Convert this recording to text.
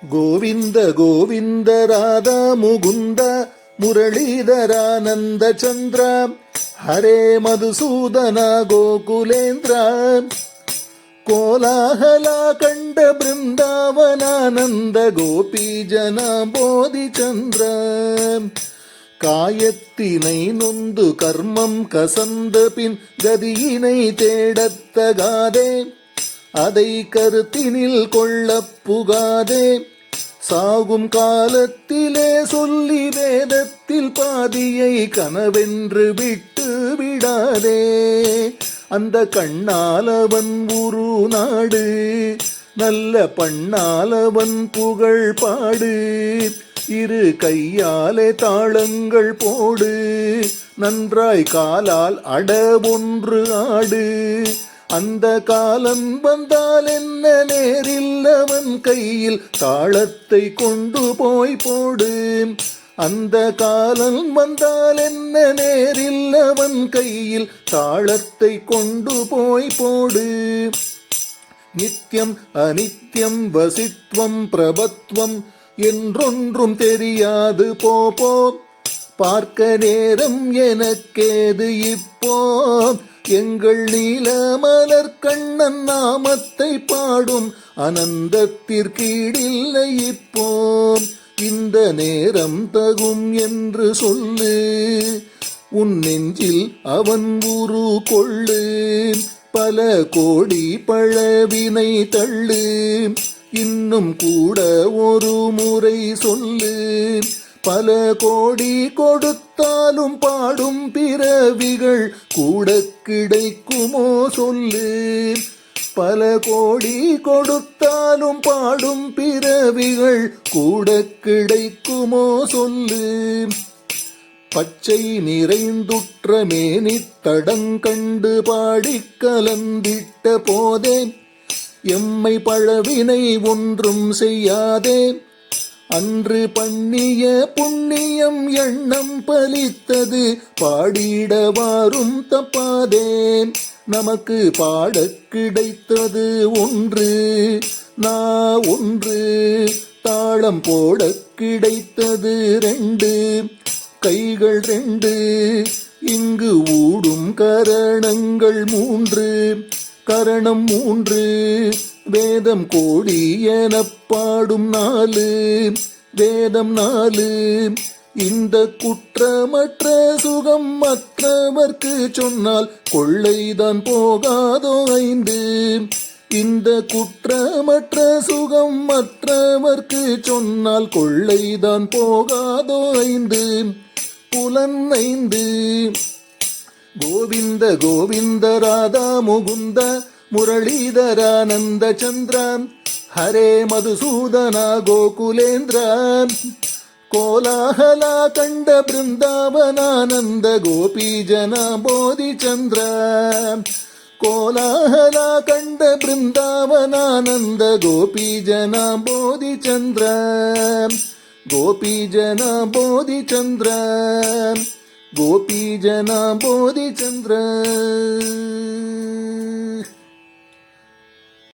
ಗೋವಿಂದ ಗೋವಿಂದ ರಾಧಾ ಮುಗುಂದ ಮುರಳೀಧರಾನಂದ ಚಂದ್ರ ಹರೇ ಮಧುಸೂದನ ಗೋಕುಲೇಂದ್ರ ಕೋಲಾಹಲ ಕಂಡ ಬೃಂದಾವನಾನಂದ ಗೋಪಿ ಜನ போதி சந்திர காயத்தினை நொந்து கர்மம் கசந்த பின் கதியினை தேடத்தகாதே அதை கருத்தினில் கொள்ளப் புகாதே சாகும் காலத்திலே சொல்லி வேதத்தில் பாதியை கனவென்று விட்டு விடாதே அந்த கண்ணாலவன் உரு நாடு நல்ல பண்ணாலவன் புகழ் பாடு இரு கையாலே தாளங்கள் போடு நன்றாய் காலால் அடவொன்று ஆடு அந்த காலம் வந்தால் என்ன நேரில் அவன் கையில் தாளத்தை கொண்டு போய் போடு அந்த காலம் வந்தால் என்ன நேரில் அவன் கையில் தாளத்தை கொண்டு போய் போடு நித்தியம் அனித்யம் வசித்வம் பிரபத்வம் என்றொன்றும் தெரியாது போ பார்க்க நேரம் எனக்கேது இப்போ எங்கள் நீலமலர் கண்ணன் நாமத்தை பாடும் அனந்தத்திற்கீடில்லை இப்போ இந்த நேரம் தகும் என்று சொல்லு உன் நெஞ்சில் அவன் உரு கொள்ளு பல கோடி பழவினை தள்ளு இன்னும் கூட ஒரு முறை சொல்லு பல கோடி கொடுத்தாலும் பாடும் பிறவிகள் கூட கிடைக்குமோ சொல்லு பல கோடி கொடுத்தாலும் பாடும் பிறவிகள் கூட கிடைக்குமோ சொல்லு பச்சை நிறைந்துற்ற மேனித் தடங்கண்டு பாடிக் கலந்திட்ட போதே எம்மை பழவினை ஒன்றும் செய்யாதே அன்று பண்ணிய புண்ணியம் எண்ணம் பலித்தது பாடிடவாரும் தப்பாதே நமக்கு பாடக் கிடைத்தது ஒன்று ஒன்று தாளம் போடக் கிடைத்தது 2 கைகள் 2 இங்கு ஊடும் கரணங்கள் 3 கரணம் 3 வேதம் கோடி எனப் பாடும் 4 வேதம் 4 இந்த குற்றமற்ற சுகம் மற்றவர்க்கு சொன்னால் கொள்ளைதான் போகாதோ 5 இந்த குற்றமற்ற சுகம் மற்றவர்க்கு சொன்னால் கொள்ளைதான் போகாதோ 5 புலன் 5 கோவிந்த கோவிந்த ராதா முகுந்த ಮುರಳೀಧರಾನಂದ ಚಂದ್ರ ಹರೇ ಮಧುಸೂದನ ಗೋಕುಲೇಂದ್ರ ಕೋಲಾಹಲ ಕಂಡ ಬೃಂದಾವನಾನಂದ ಗೋಪಿ ಜನ ಬೋಧಿ ಚಂದ್ರ ಕೋಲಾಹಲ ಕಂಡ ಬೃಂದಾವನಾನಂದ ಗೋಪಿ ಜನ ಬೋಧಿ ಚಂದ್ರ ಗೋಪಿ ಜನ ಬೋಧಿ ಚಂದ್ರ ಗೋಪಿ ಜನ ಬೋಧಿ ಚಂದ್ರ